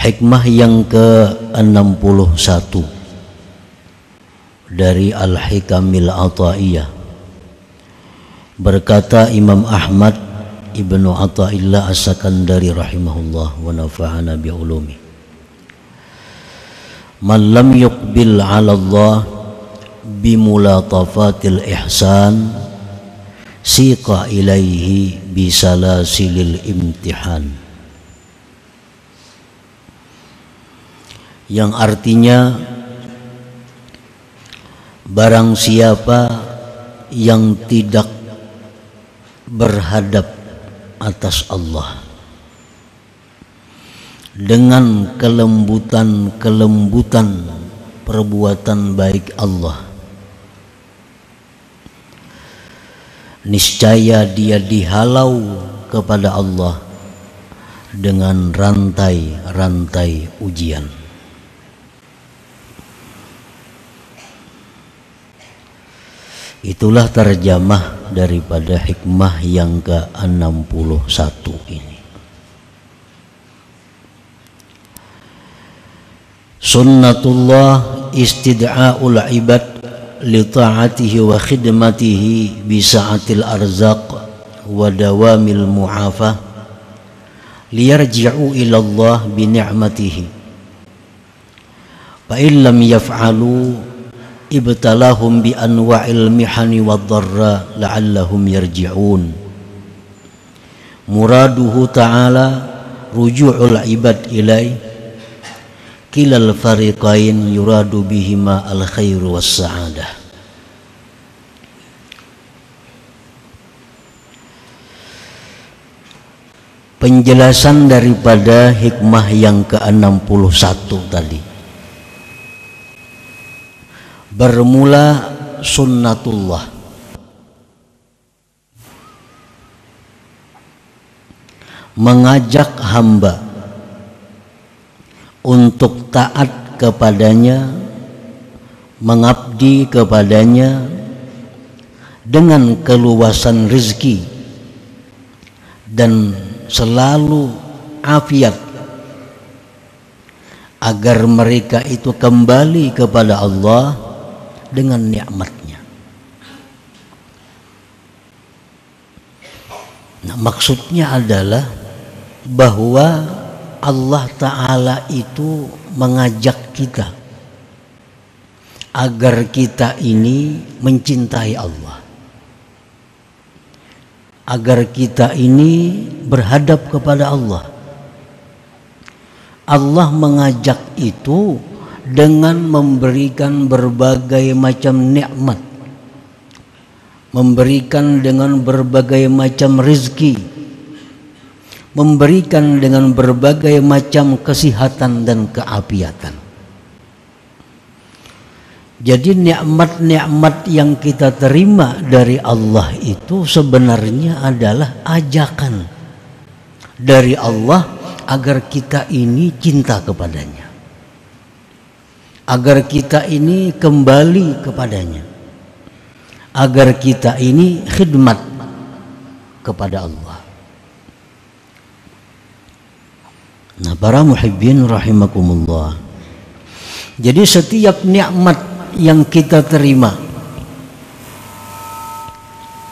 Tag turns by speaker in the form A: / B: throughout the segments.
A: Hikmah yang ke-61 dari Al-Hikamil Ata'iyah. Berkata Imam Ahmad Ibnu Athaillah As-Sakandari rahimahullah wa nafa'ana bi'ulumi, man lam yuqbil 'ala Allah bimulatafatil ihsan siqa ilaihi bisalasilil imtihan. Yang artinya, barang siapa yang tidak berhadap atas Allah dengan kelembutan perbuatan baik Allah, niscaya dia dihalau kepada Allah dengan rantai-rantai ujian. Itulah terjemah daripada hikmah yang ke-61 ini. Sunnatullah istid'a'ul ibad li ta'atihi wa khidmatihi bi sa'atil arzaq wa dawamil mu'afah liyarji'u ila Allah bi ni'matihi. Fa illam yaf'alu ibtalahum bi anwa'il mihani wad dharra la'allahum yarji'un. Muraduhu ta'ala ruju'ul ibad ilai kilal fariqain yuradu bihima al khairu was sa'adah. Penjelasan daripada hikmah yang ke-61 tadi. Bermula sunnatullah, mengajak hamba untuk taat kepadanya, mengabdi kepadanya dengan keluasan rezeki dan selalu afiat, agar mereka itu kembali kepada Allah dengan nikmatnya. Nah, maksudnya adalah bahwa Allah Ta'ala itu mengajak kita agar kita ini mencintai Allah, agar kita ini berhadap kepada Allah. Allah mengajak itu dengan memberikan berbagai macam nikmat, memberikan dengan berbagai macam rezeki, memberikan dengan berbagai macam kesehatan dan keapiatan. Jadi nikmat-nikmat yang kita terima dari Allah itu sebenarnya adalah ajakan dari Allah agar kita ini cinta kepadanya, agar kita ini kembali kepadanya, agar kita ini khidmat kepada Allah. Nah, para muhibbin rahimakumullah, jadi setiap nikmat yang kita terima,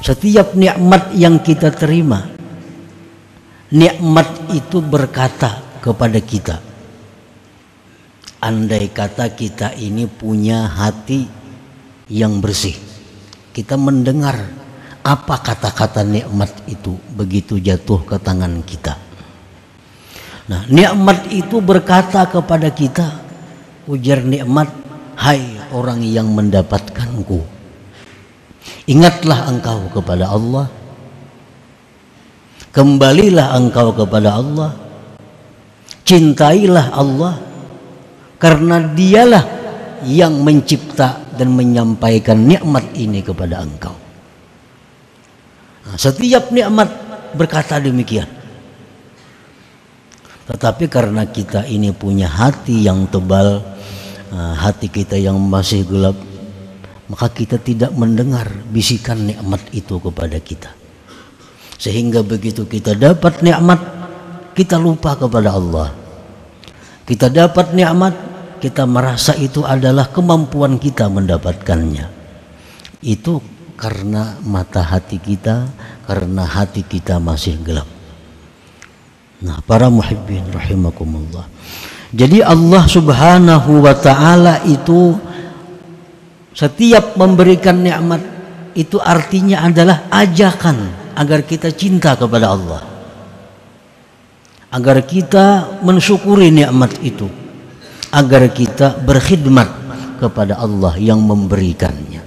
A: setiap nikmat yang kita terima, nikmat itu berkata kepada kita. Andai kata kita ini punya hati yang bersih, kita mendengar apa kata-kata nikmat itu begitu jatuh ke tangan kita. Nah, nikmat itu berkata kepada kita, ujar nikmat, hai orang yang mendapatkanku, ingatlah engkau kepada Allah, kembalilah engkau kepada Allah, cintailah Allah, karena dialah yang mencipta dan menyampaikan nikmat ini kepada engkau. Nah, setiap nikmat berkata demikian. Tetapi karena kita ini punya hati yang tebal, hati kita yang masih gelap, maka kita tidak mendengar bisikan nikmat itu kepada kita. Sehingga begitu kita dapat nikmat, kita lupa kepada Allah. Kita dapat nikmat, kita merasa itu adalah kemampuan kita mendapatkannya. Itu karena mata hati kita, karena hati kita masih gelap. Nah, para muhibbin rahimakumullah. Jadi Allah Subhanahu wa ta'ala itu setiap memberikan nikmat itu artinya adalah ajakan agar kita cinta kepada Allah, agar kita mensyukuri nikmat itu, agar kita berkhidmat kepada Allah yang memberikannya.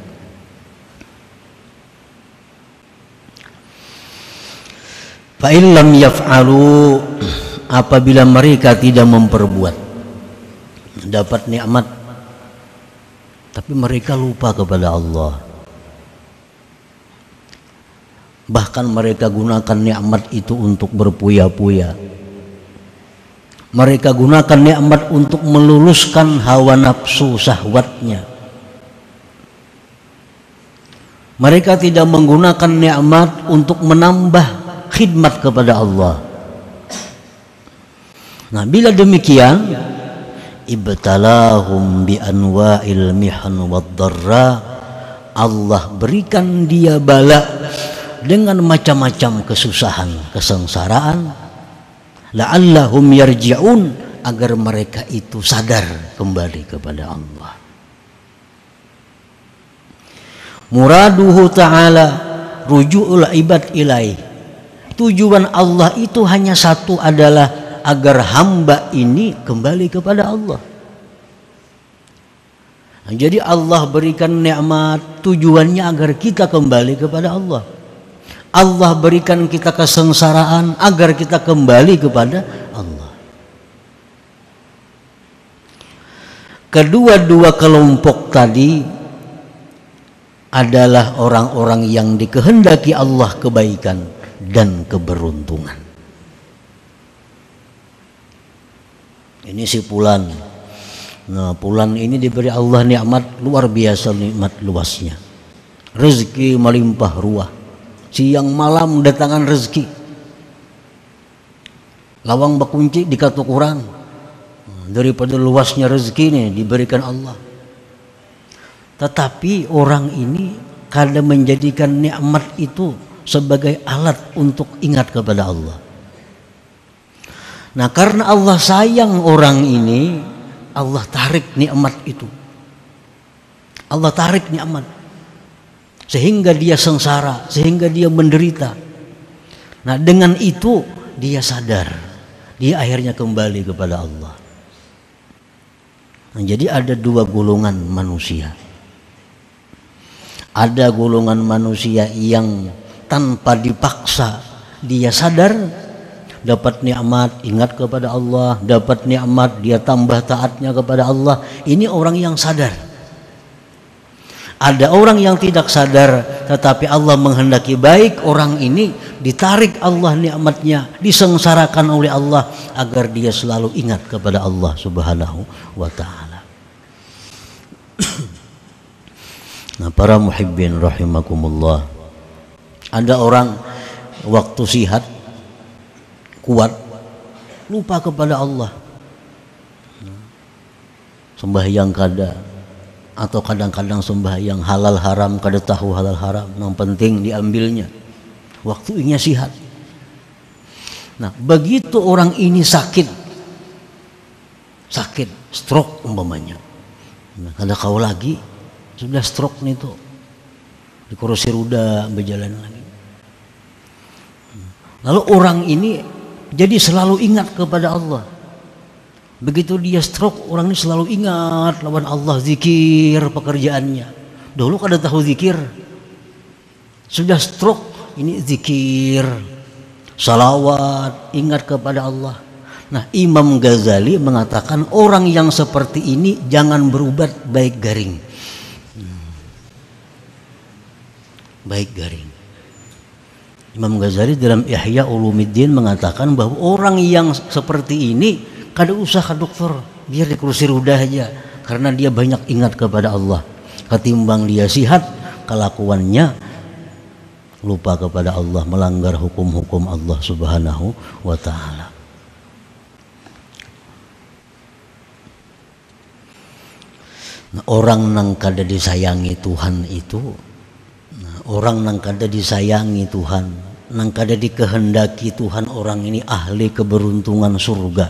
A: Fa in lam yaf'alu, apabila mereka tidak memperbuat, dapat nikmat tapi mereka lupa kepada Allah, bahkan mereka gunakan nikmat itu untuk berpuya-puya, mereka gunakan nikmat untuk meluluskan hawa nafsu syahwatnya, mereka tidak menggunakan nikmat untuk menambah khidmat kepada Allah. Nah, bila demikian, ibtalahum bi anwa'il mihan wad darra, Allah berikan dia bala dengan macam-macam kesusahan, kesengsaraan, la'allahum yarji'un, agar mereka itu sadar kembali kepada Allah. Muraduhu ta'ala ruju'ul ibad ilaih, tujuan Allah itu hanya satu, adalah agar hamba ini kembali kepada Allah. Nah, jadi Allah berikan nikmat tujuannya agar kita kembali kepada Allah. Allah berikan kita kesengsaraan agar kita kembali kepada Allah. Kedua-dua kelompok tadi adalah orang-orang yang dikehendaki Allah kebaikan dan keberuntungan. Ini si Fulan. Nah, Fulan ini diberi Allah nikmat luar biasa, nikmat luasnya. Rezeki melimpah ruah. Siang malam datangan rezeki. Lawang bakunci dikatuk kurang. Daripada luasnya rezeki ini diberikan Allah. Tetapi orang ini kadang menjadikan nikmat itu sebagai alat untuk ingat kepada Allah. Nah, karena Allah sayang orang ini, Allah tarik nikmat itu. Allah tarik nikmat sehingga dia sengsara, sehingga dia menderita. Nah, dengan itu dia sadar, dia akhirnya kembali kepada Allah. Nah, jadi ada dua golongan manusia. Ada golongan manusia yang tanpa dipaksa dia sadar, dapat nikmat ingat kepada Allah, dapat nikmat dia tambah taatnya kepada Allah. Ini orang yang sadar. Ada orang yang tidak sadar, tetapi Allah menghendaki baik, orang ini ditarik Allah nikmatnya, disengsarakan oleh Allah agar dia selalu ingat kepada Allah Subhanahu wa ta'ala. Nah, para muhibbin rahimakumullah, ada orang waktu sihat kuat lupa kepada Allah, sembahyang kada, atau kadang-kadang sembahyang halal haram kada tahu halal haram, yang penting diambilnya waktunya sihat. Nah, begitu orang ini sakit stroke umpamanya, nah, kada kau lagi sudah stroke nih tuh, di kursi roda berjalan lagi. Lalu orang ini jadi selalu ingat kepada Allah. Begitu dia stroke, orang ini selalu ingat lawan Allah, zikir pekerjaannya. Dulu kada tahu zikir, sudah stroke ini zikir, salawat, ingat kepada Allah. Nah, Imam Ghazali mengatakan orang yang seperti ini jangan berubat baik garing. Baik garing. Imam Ghazali dalam Ihya Ulumuddin mengatakan bahwa orang yang seperti ini kada usah ke dokter, biar di kursi roda aja, karena dia banyak ingat kepada Allah. Ketimbang dia sihat, kelakuannya lupa kepada Allah, melanggar hukum-hukum Allah Subhanahu wa ta'ala. Nah, orang nang kada disayangi Tuhan itu, orang nang kada disayangi Tuhan, nang kada dikehendaki Tuhan, orang ini ahli keberuntungan surga.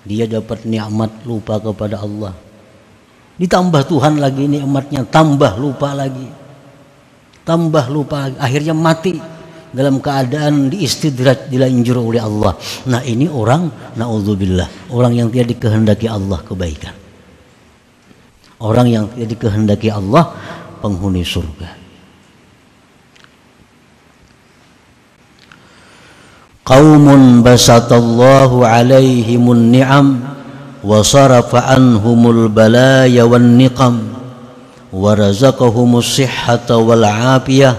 A: Dia dapat nikmat lupa kepada Allah, ditambah Tuhan lagi nikmatnya, tambah lupa lagi, akhirnya mati dalam keadaan diistidraj, dilanjur oleh Allah. Nah ini orang, naudzubillah, orang yang tidak dikehendaki Allah kebaikan, orang yang tidak dikehendaki Allah penghuni surga. Qaumun basatallahu alaihimun ni'am wa sarafa anhumul balaya wan niqam wa razaqahumus sihhata wal afiyah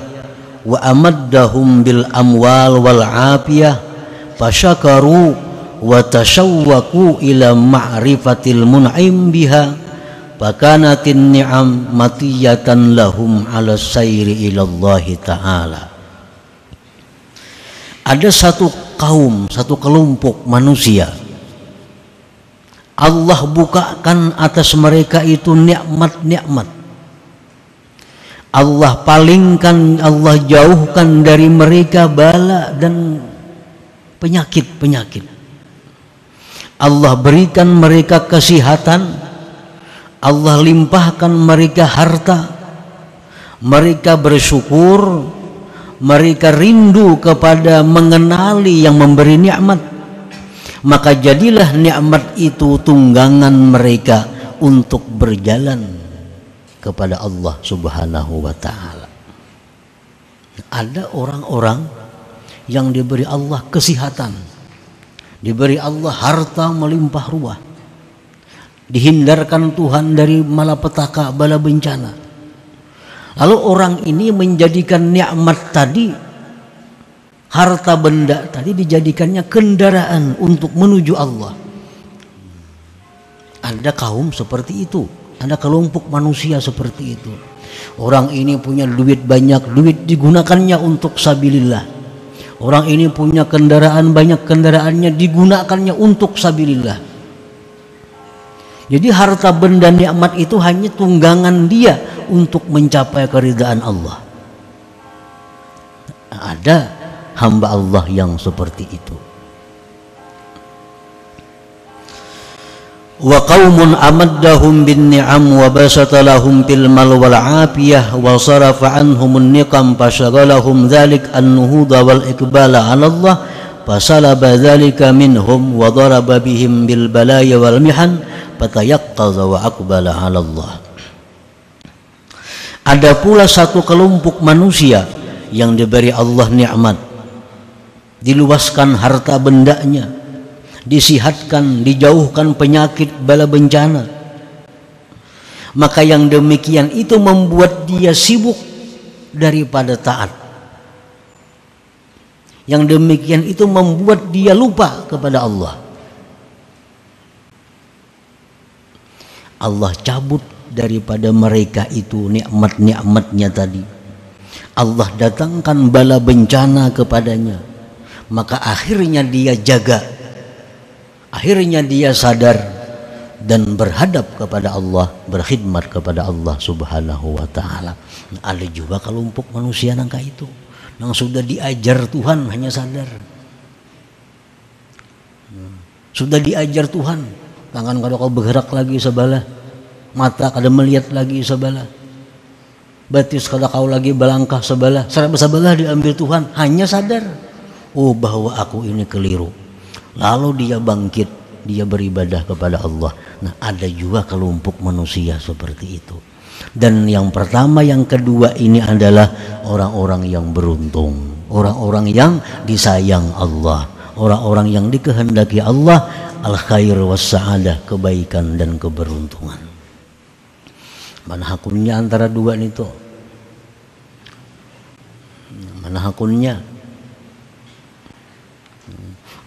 A: wa amaddahum bil amwal wal afiyah fasyakaru wa tashawwaku ila ma'rifatil mun'im biha fakanatin ni'am matiyatan lahum ala sayri ila Allah ta'ala. Ada satu kaum, satu kelompok manusia, Allah bukakan atas mereka itu nikmat-nikmat. Allah palingkan, Allah jauhkan dari mereka bala dan penyakit-penyakit. Allah berikan mereka kesehatan, Allah limpahkan mereka harta, mereka bersyukur, mereka rindu kepada mengenali yang memberi nikmat, maka jadilah nikmat itu tunggangan mereka untuk berjalan kepada Allah Subhanahu wa ta'ala. Ada orang-orang yang diberi Allah kesehatan, diberi Allah harta melimpah ruah, dihindarkan Tuhan dari malapetaka bala bencana. Lalu orang ini menjadikan nikmat tadi, harta benda tadi, dijadikannya kendaraan untuk menuju Allah. Ada kaum seperti itu, ada kelompok manusia seperti itu. Orang ini punya duit banyak, duit digunakannya untuk sabilillah. Orang ini punya kendaraan banyak, kendaraannya digunakannya untuk sabilillah. Jadi harta benda nikmat itu hanya tunggangan dia untuk mencapai keridhaan Allah. Ada hamba Allah yang seperti itu. Wa qaumun amaddahum bin ni'am wa basata lahum fil mal wal afiyah wa sarafa anhumun niqam fashaghalahum dzalik an-nuhuda wal iqbala 'ala Allah fasalaba dzalika minhum wa daraba bihim bil balaya wal mihan fatayaqqadha wa aqbala 'ala Allah. Ada pula satu kelompok manusia yang diberi Allah nikmat, diluaskan harta bendanya, disihatkan, dijauhkan penyakit bala bencana, maka yang demikian itu membuat dia sibuk daripada taat. Yang demikian itu membuat dia lupa kepada Allah. Allah cabut daripada mereka itu nikmat-nikmatnya tadi. Allah datangkan bala bencana kepadanya, maka akhirnya dia jaga, akhirnya dia sadar dan berhadap kepada Allah, berkhidmat kepada Allah Subhanahu wa ta'ala. Ada juga kelompok manusia nangka itu, yang sudah diajar Tuhan hanya sadar, sudah diajar Tuhan, tangan kalau kau bergerak lagi sebelah, mata kada melihat lagi sebelah, batis kada kau lagi balangkah sebelah, sebelah diambil Tuhan, hanya sadar, oh bahwa aku ini keliru. Lalu dia bangkit, dia beribadah kepada Allah. Nah, ada juga kelompok manusia seperti itu. Dan yang pertama, yang kedua ini adalah orang-orang yang beruntung, orang-orang yang disayang Allah, orang-orang yang dikehendaki Allah al-khair was sa'adah, kebaikan dan keberuntungan. Mana hakunnya antara dua itu? Mana hakunnya?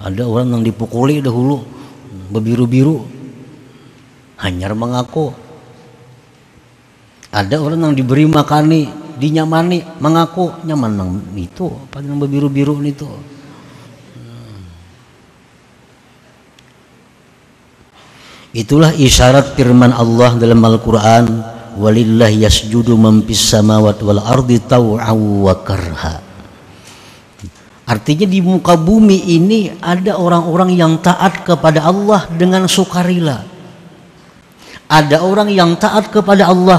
A: Ada orang yang dipukuli dahulu, berbiru-biru, hanyar mengaku. Ada orang yang diberi makani, dinyamani, mengaku nyaman nang itu, apa yang berbiru-biru itu. Itulah isyarat firman Allah dalam Al-Quran, walillahi yasjudu man fis samawati wal ardi taw'an wa karha. Artinya di muka bumi ini ada orang-orang yang taat kepada Allah dengan sukarela. Ada orang yang taat kepada Allah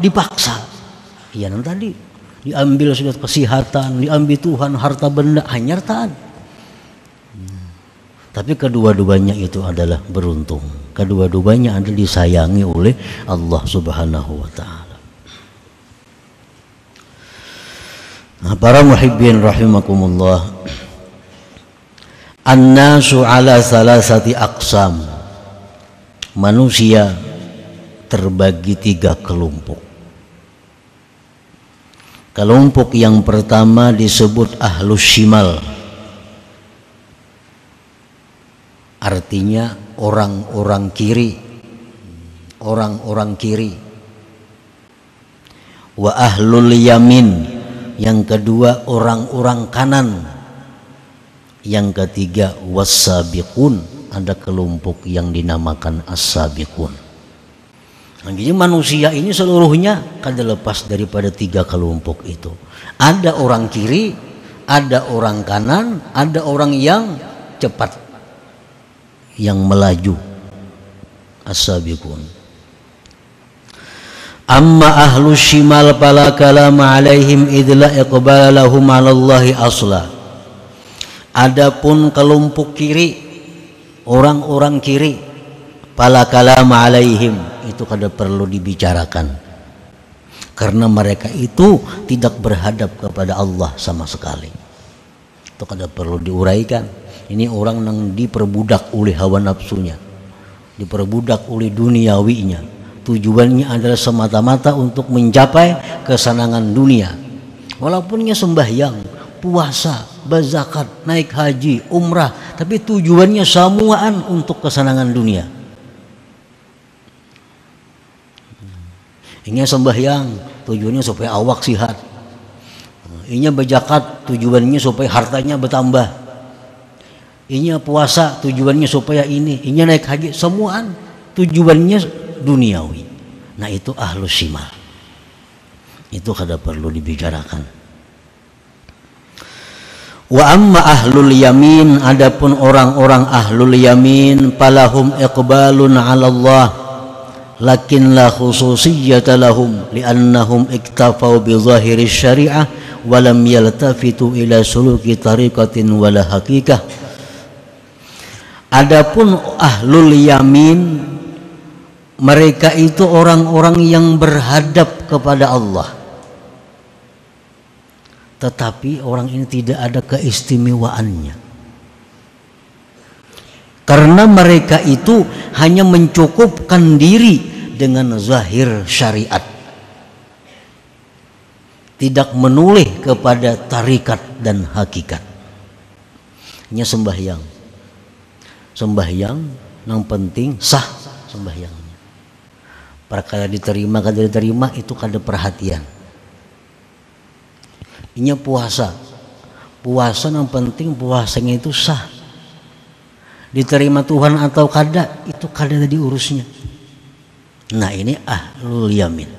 A: dipaksa. Ya tadi diambil sudah kesehatan, diambil Tuhan harta benda, hanya taat. Tapi kedua-duanya itu adalah beruntung. Kedua-duanya adalah disayangi oleh Allah Subhanahu wa taala. Nah, para muhibbin rahimakumullah. An-nasu ala salasati aqsam. Manusia terbagi 3 kelompok. Kelompok yang pertama disebut ahlus shimal. Artinya orang-orang kiri, orang-orang kiri. Wa ahlul yamin, yang kedua orang-orang kanan. Yang ketiga was-sabiqun, ada kelompok yang dinamakan as-sabiqun. Jadi manusia ini seluruhnya kan lepas daripada 3 kelompok itu. Ada orang kiri, ada orang kanan, ada orang yang cepat, yang melaju, as-sabiqun. Amma ahlu shimal fala kalama alaihim idla iqbala lahum 'ala Allahi asla. Adapun kelompok kiri, orang-orang kiri, fala kalama alaihim, itu kada perlu dibicarakan, karena mereka itu tidak berhadap kepada Allah sama sekali. Itu kada perlu diuraikan. Ini orang yang diperbudak oleh hawa nafsunya, diperbudak oleh duniawinya. Tujuannya adalah semata-mata untuk mencapai kesenangan dunia. Walaupunnya sembahyang, puasa, berzakat, naik haji, umrah, tapi tujuannya semuaan untuk kesenangan dunia. Ini sembahyang tujuannya supaya awak sihat. Ini berzakat tujuannya supaya hartanya bertambah. Ini puasa tujuannya supaya ini naik haji, semuaan tujuannya duniawi. Nah itu ahlus shimal. Itu kada perlu dibicarakan. Wa amma ahlul yamin, adapun orang-orang ahlul yamin, falahum iqbalun 'ala Allah lakin la khususiyyata lahum li'annahum iktafau bi zahiri syari'ah wa lam yaltafitu ila suluki tariqatin wala haqiqah. Adapun ahlul yamin, mereka itu orang-orang yang berhadap kepada Allah, tetapi orang ini tidak ada keistimewaannya, karena mereka itu hanya mencukupkan diri dengan zahir syariat, tidak menoleh kepada tarikat dan hakikat. Hanya sembahyang yang penting sah sembahyangnya. Perkara diterima kada diterima itu kada perhatian. Ini puasa yang penting puasanya itu sah, diterima Tuhan atau kada itu kada tadi urusnya. Nah ini ahlul yamin.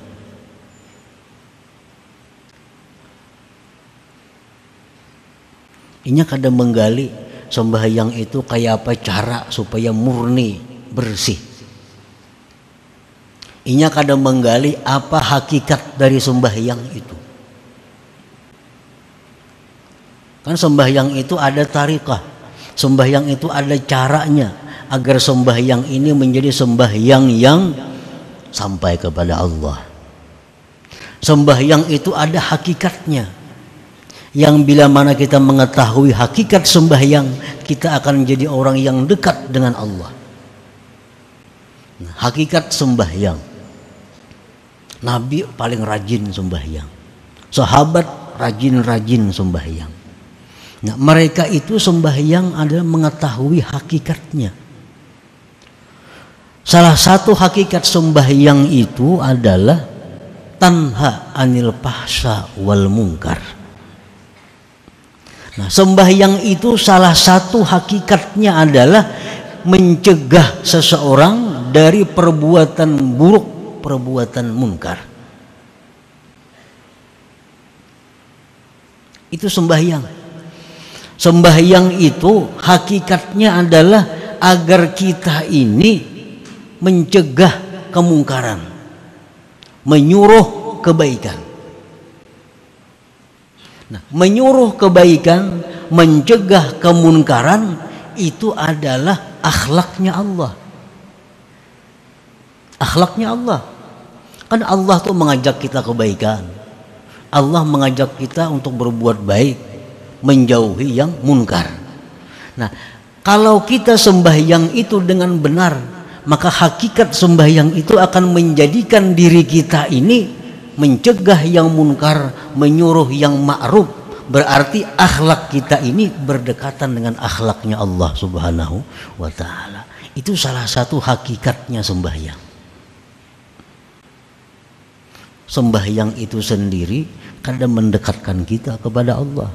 A: Ini kada menggali sembahyang itu kayak apa cara supaya murni bersih. Ini kada menggali apa hakikat dari sembahyang itu. Kan sembahyang itu ada tarikah, sembahyang itu ada caranya agar sembahyang ini menjadi sembahyang yang sampai kepada Allah. Sembahyang itu ada hakikatnya, yang bila mana kita mengetahui hakikat sembahyang, kita akan menjadi orang yang dekat dengan Allah. Nah, hakikat sembahyang, Nabi paling rajin sembahyang, sahabat rajin-rajin sembahyang. Nah, mereka itu sembahyang adalah mengetahui hakikatnya. Salah satu hakikat sembahyang itu adalah tanha anil fahsya wal munkar. Nah, sembahyang itu salah satu hakikatnya adalah mencegah seseorang dari perbuatan buruk, perbuatan munkar. Itu sembahyang. Sembahyang itu hakikatnya adalah agar kita ini mencegah kemungkaran, menyuruh kebaikan. Nah, menyuruh kebaikan, mencegah kemunkaran itu adalah akhlaknya Allah. Akhlaknya Allah. Kan Allah tuh mengajak kita kebaikan. Allah mengajak kita untuk berbuat baik, menjauhi yang munkar. Nah, kalau kita sembahyang itu dengan benar, maka hakikat sembahyang itu akan menjadikan diri kita ini mencegah yang munkar, menyuruh yang ma'ruf. Berarti akhlak kita ini berdekatan dengan akhlaknya Allah Subhanahu wa ta'ala. Itu salah satu hakikatnya sembahyang. Sembahyang itu sendiri kadang mendekatkan kita kepada Allah.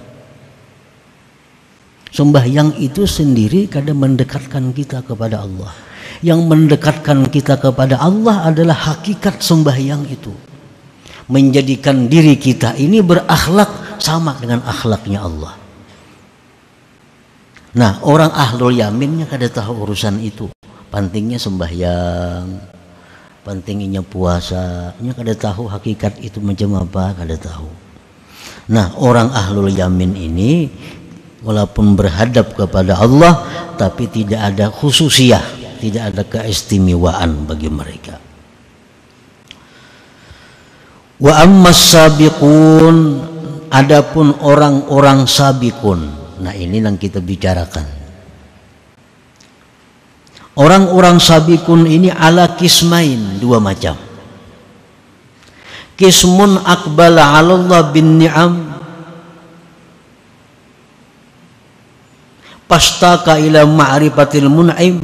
A: Sembahyang itu sendiri kadang mendekatkan kita kepada Allah. Yang mendekatkan kita kepada Allah adalah hakikat sembahyang itu. Menjadikan diri kita ini berakhlak sama dengan akhlaknya Allah. Nah, orang ahlul yaminnya kada tahu urusan itu. Pentingnya sembahyang, pentingnya puasa, nya kada tahu hakikat itu macam apa, kada tahu. Nah, orang ahlul yamin ini walaupun berhadap kepada Allah, tapi tidak ada khususiyah, tidak ada keistimewaan bagi mereka. Wa ammas sabiqun, adapun orang-orang sabiqun. Nah, ini yang kita bicarakan. Orang-orang sabiqun ini ala kismain, dua macam. Kismun aqbala 'ala Allah bin ni'am pastaka ila ma'rifatil mun'im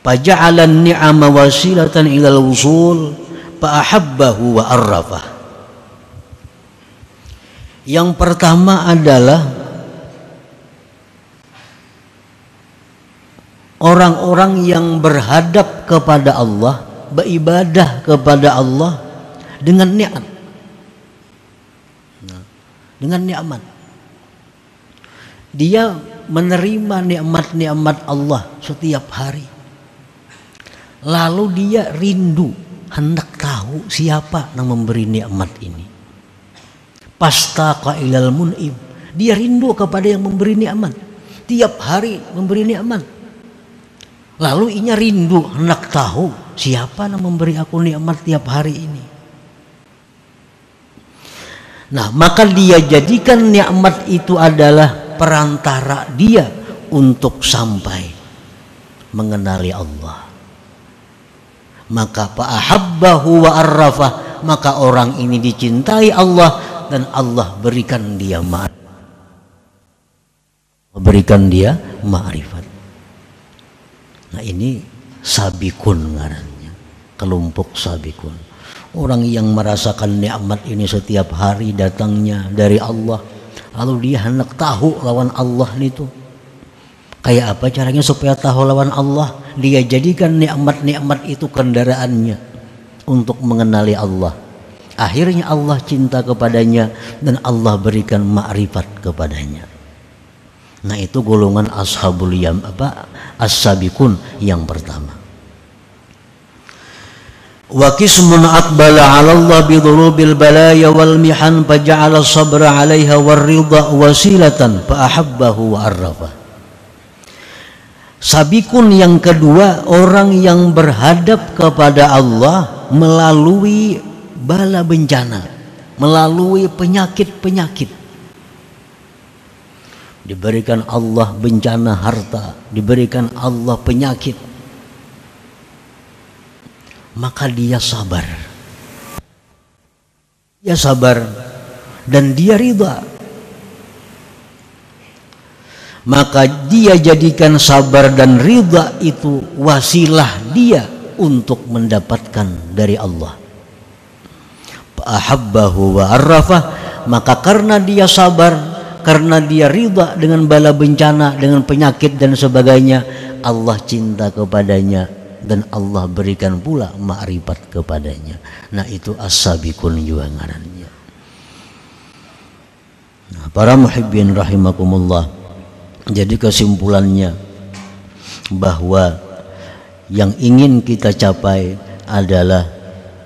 A: faja'ala an-ni'ama wasilatan ila al-wusul fa ahabbahu wa arrafah. Yang pertama adalah orang-orang yang berhadap kepada Allah, beribadah kepada Allah dengan ni'am, dengan nikmat. Dia menerima nikmat-nikmat Allah setiap hari. Lalu dia rindu, hendak tahu siapa yang memberi nikmat ini. Pastaqa ilal mun'im, dia rindu kepada yang memberi nikmat. Tiap hari memberi nikmat. Lalu inya rindu, hendak tahu siapa yang memberi aku nikmat tiap hari ini. Nah, maka dia jadikan nikmat itu adalah perantara dia untuk sampai mengenali Allah. Maka fa'ahabbahu wa arrafah, maka orang ini dicintai Allah dan Allah berikan dia ma'rifat. Nah, ini sabikun ngarannya, kelompok sabikun. Orang yang merasakan nikmat ini setiap hari datangnya dari Allah, lalu dia hendak tahu lawan Allah itu kayak apa caranya supaya tahu lawan Allah. Dia jadikan nikmat-nikmat itu kendaraannya untuk mengenali Allah. Akhirnya Allah cinta kepadanya dan Allah berikan ma'rifat kepadanya. Nah, itu golongan ashabul yam, as-sabiqun yang pertama. Wa qismun aqbala 'ala Allah bi dhurubil balaya wal mihan faja'ala sabra 'alaiha war ridha wasilatan fa ahabbahu wa arrafa. Sabikun yang kedua, orang yang berhadap kepada Allah melalui bala bencana, melalui penyakit-penyakit. Diberikan Allah bencana harta, diberikan Allah penyakit, maka dia sabar. Dia sabar dan dia ridha. Maka dia jadikan sabar dan ridha itu wasilah dia untuk mendapatkan dari Allah. Ahabbahu wa arrafah, maka karena dia sabar, karena dia ridha dengan bala bencana, dengan penyakit dan sebagainya, Allah cinta kepadanya dan Allah berikan pula makrifat kepadanya. Nah itu as-sabiqun juga ngarannya. Nah, para muhibbin rahimakumullah, jadi kesimpulannya bahwa yang ingin kita capai adalah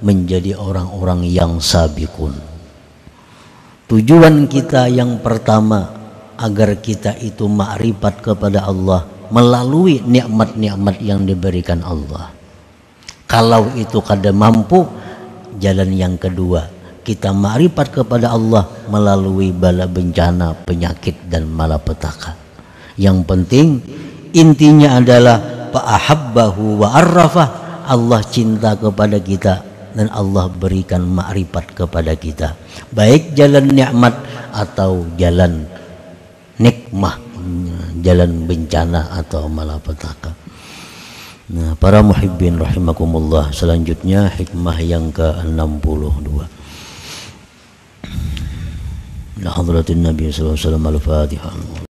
A: menjadi orang-orang yang sabiqun. Tujuan kita yang pertama agar kita itu makrifat kepada Allah melalui nikmat-nikmat yang diberikan Allah. Kalau itu kada mampu, jalan yang kedua kita makrifat kepada Allah melalui bala bencana, penyakit dan malapetaka. Yang penting intinya adalah fa'ahabbahu wa arrafah, Allah cinta kepada kita dan Allah berikan makrifat kepada kita, baik jalan nikmat atau jalan nikmah, jalan bencana atau malapetaka. Nah, para muhibbin rahimakumullah, selanjutnya hikmah yang ke-62. La hadratin Nabi sallallahu alaihi wasallam, al-Fatihah.